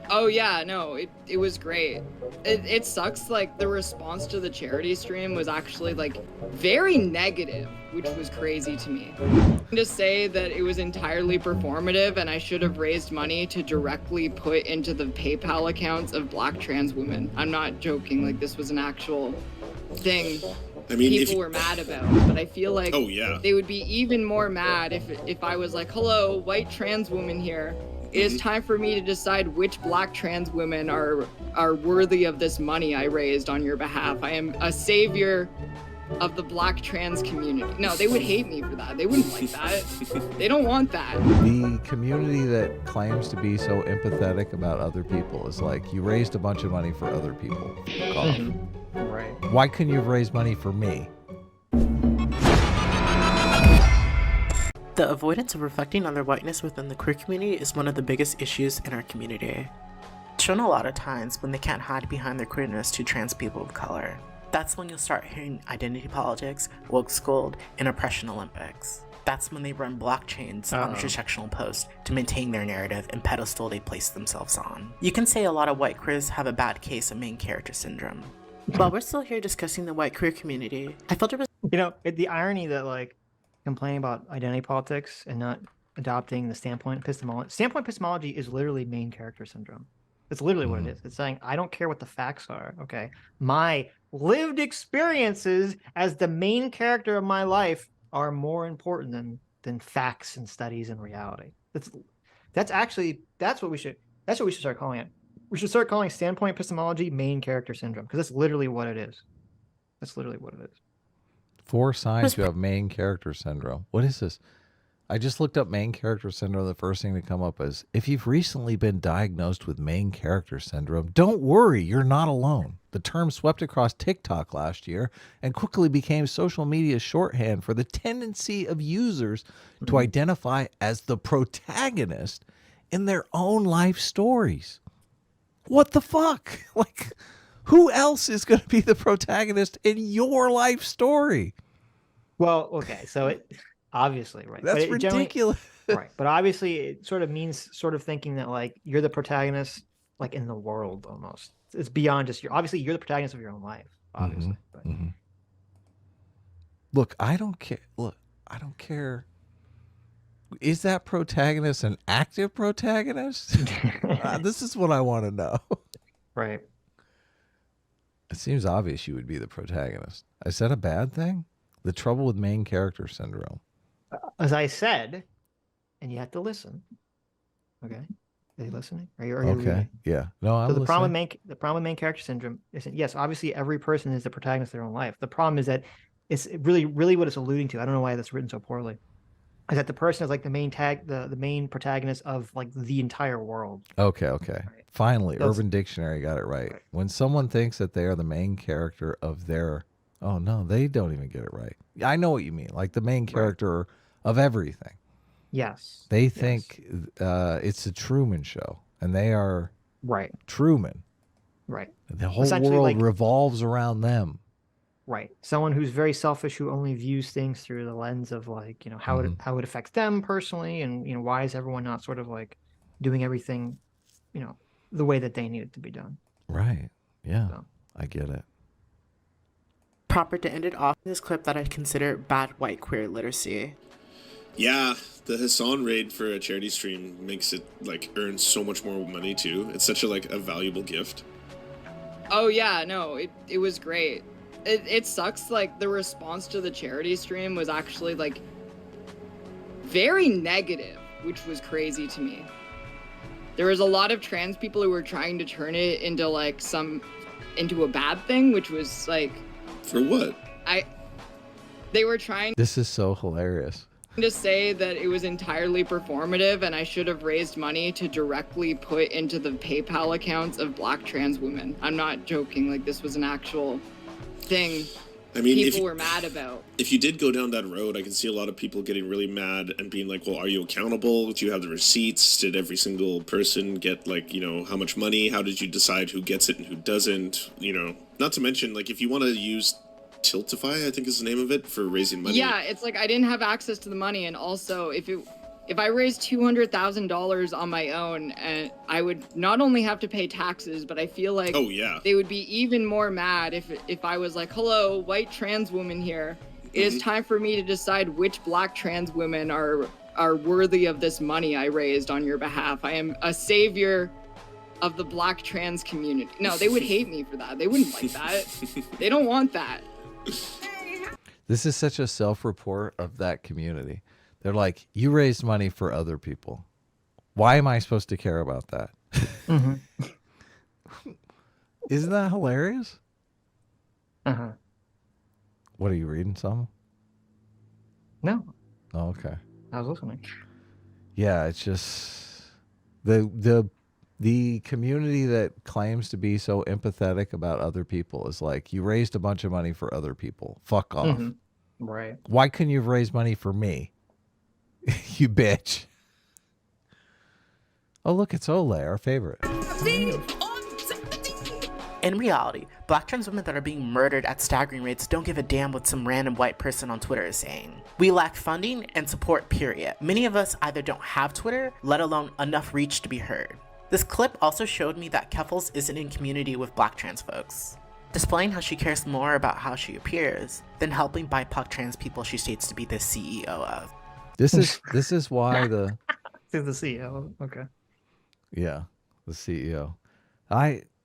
Oh yeah, no, it was great. It sucks, like, the response to the charity stream was actually, like, very negative, which was crazy to me. To say that it was entirely performative and I should have raised money to directly put into the PayPal accounts of Black trans women. I'm not joking, like, this was an actual thing I mean, people were mad about, but I feel like oh yeah, they would be even more mad if I was like, hello, white trans woman here. It is time for me to decide which Black trans women are worthy of this money I raised on your behalf. I am a savior of the Black trans community. No, they would hate me for that. They wouldn't like that. They don't want that. The community that claims to be so empathetic about other people is like, you raised a bunch of money for other people. Right. Why couldn't you have raised money for me? The avoidance of reflecting on their whiteness within the queer community is one of the biggest issues in our community. It's shown a lot of times when they can't hide behind their queerness to trans people of color. That's when you'll start hearing identity politics, woke scold, and oppression Olympics. That's when they run blockchains on intersectional posts to maintain their narrative and pedestal they place themselves on. You can say a lot of white queers have a bad case of main character syndrome. While we're still here discussing the white queer community, I felt it was The irony that, like, complaining about identity politics and not adopting the standpoint epistemology. Standpoint epistemology is literally main character syndrome. It's literally what it is. It's saying, I don't care what the facts are, okay? My lived experiences as the main character of my life are more important than facts and studies and reality. That's what we should start calling it. We should start calling standpoint epistemology main character syndrome, because that's literally what it is. That's literally what it is. 4 signs you have main character syndrome. What is this? I just looked up main character syndrome. The first thing to come up is, if you've recently been diagnosed with main character syndrome, don't worry, you're not alone. The term swept across TikTok last year and quickly became social media shorthand for the tendency of users to identify as the protagonist in their own life stories. What the fuck? Like, who else is going to be the protagonist in your life story? Well, okay, so it obviously, right? That's ridiculous. Right, but obviously it sort of means sort of thinking that, like, you're the protagonist, like, in the world almost. It's beyond just obviously you're the protagonist of your own life, obviously. But Look, I don't care. Is that protagonist an active protagonist? This is what I want to know. Right. It seems obvious you would be the protagonist. Is that a bad thing? The trouble with main character syndrome. As I said, and you have to listen. Okay, are you listening? Are you okay? Reading? Yeah. No, I'm so the listening. problem with main character syndrome is, yes, obviously every person is the protagonist of their own life. The problem is that it's really what it's alluding to. I don't know why that's written so poorly. Is that the person is like the main protagonist of, like, the entire world. Okay. Right. Finally, Urban Dictionary got it right. When someone thinks that they are the main character of their, oh no, they don't even get it right. I know what you mean. Like the main character of everything. Yes. They think it's a Truman Show, and they are Truman. Right. The whole world revolves around them. Right. Someone who's very selfish, who only views things through the lens of, like, how it affects them personally, and why is everyone not sort of, like, doing everything, the way that they need it to be done. Right. Yeah. So. I get it. Proper to end it off in this clip that I consider bad white queer literacy. Yeah, the Hassan raid for a charity stream makes it, like, earn so much more money too. It's such a valuable gift. Oh yeah, no, it was great. It sucks, like, the response to the charity stream was actually, like, very negative, which was crazy to me. There was a lot of trans people who were trying to turn it into, like, into a bad thing, which was, like... For what? They were trying... This is so hilarious. ...to say that it was entirely performative and I should have raised money to directly put into the PayPal accounts of Black trans women. I'm not joking, like, this was an actual... thing people were mad about. If you did go down that road, I can see a lot of people getting really mad and being like, well, are you accountable? Do you have the receipts? Did every single person get, like, how much money? How did you decide who gets it and who doesn't? Not to mention, like, if you want to use Tiltify, I think is the name of it, for raising money. Yeah, it's like I didn't have access to the money, and also if it if I raised $200,000 on my own, and I would not only have to pay taxes, but I feel like they would be even more mad if I was like, hello, white trans woman here. It is time for me to decide which black trans women are worthy of this money I raised on your behalf. I am a savior of the black trans community. No, they would hate me for that. They wouldn't like that. They don't want that. This is such a self-report of that community. They're like, you raised money for other people. Why am I supposed to care about that? Isn't that hilarious? What are you reading, something? No. Oh, okay. I was listening. Yeah, it's just the community that claims to be so empathetic about other people is like, you raised a bunch of money for other people. Fuck off. Right. Why couldn't you have raised money for me? You bitch. Oh, look, it's Ole, our favorite. In reality, black trans women that are being murdered at staggering rates don't give a damn what some random white person on Twitter is saying. We lack funding and support, period. Many of us either don't have Twitter, let alone enough reach to be heard. This clip also showed me that Keffals isn't in community with black trans folks, displaying how she cares more about how she appears than helping BIPOC trans people she states to be the CEO of. This is why the CEO. Okay. Yeah, the CEO.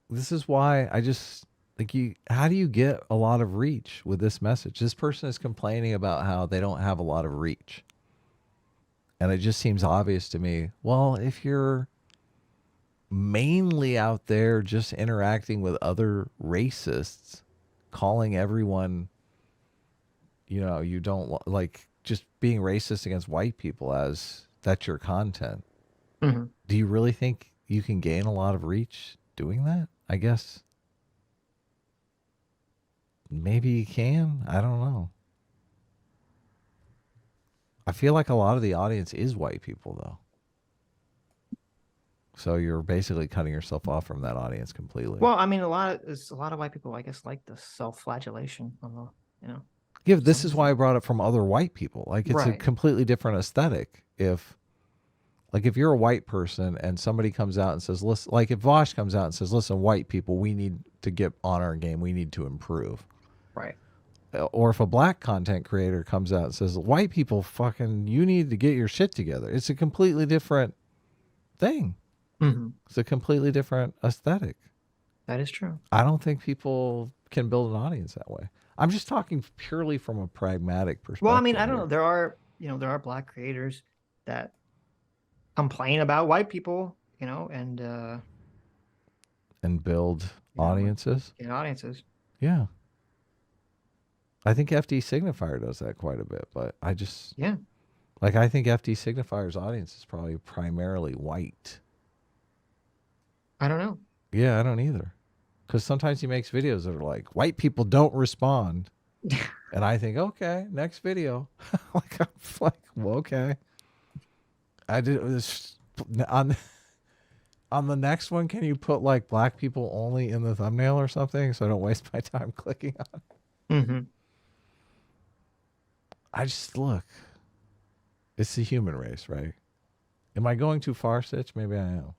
This is why I just like how do you get a lot of reach with this message? This person is complaining about how they don't have a lot of reach. And it just seems obvious to me. Well, if you're mainly out there just interacting with other racists, calling everyone, you don't like, just being racist against white people as that's your content. Do you really think you can gain a lot of reach doing that? I guess maybe you can. I don't know. I feel like a lot of the audience is white people, though. So you're basically cutting yourself off from that audience completely. Well, I mean, a lot of white people, I guess, like the self-flagellation. Yeah, this is why I brought it from other white people. Like, it's a completely different aesthetic. If you're a white person and somebody comes out and says, listen, like if Vosh comes out and says, listen, white people, we need to get on our game. We need to improve. Right. Or if a black content creator comes out and says, white people, fucking, you need to get your shit together. It's a completely different thing. It's a completely different aesthetic. That is true. I don't think people can build an audience that way. I'm just talking purely from a pragmatic perspective. Well, I mean, I don't know. There are black creators that complain about white people, and build audiences. Audiences. Yeah. I think FD Signifier does that quite a bit, but I just I think FD Signifier's audience is probably primarily white. I don't know. Yeah, I don't either. Because sometimes he makes videos that are like, white people don't respond. And I think, okay, next video. I'm like, well, okay. I did this on the next one. Can you put like black people only in the thumbnail or something so I don't waste my time clicking on? I just look. It's the human race, right? Am I going too far, Sitch? Maybe I am.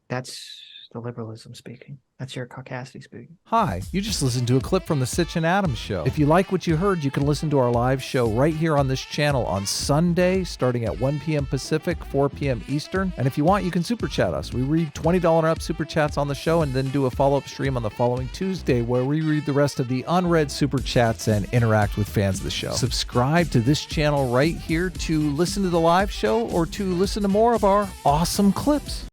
That's the liberalism speaking. That's your caucasity speaking. Hi, you just listened to a clip from the Sitch and Adams show. If you like what you heard, you can listen to our live show right here on this channel on Sunday, starting at 1 p.m. Pacific, 4 p.m. Eastern. And if you want, you can super chat us. We read $20 and up super chats on the show and then do a follow-up stream on the following Tuesday where we read the rest of the unread super chats and interact with fans of the show. Subscribe to this channel right here to listen to the live show or to listen to more of our awesome clips.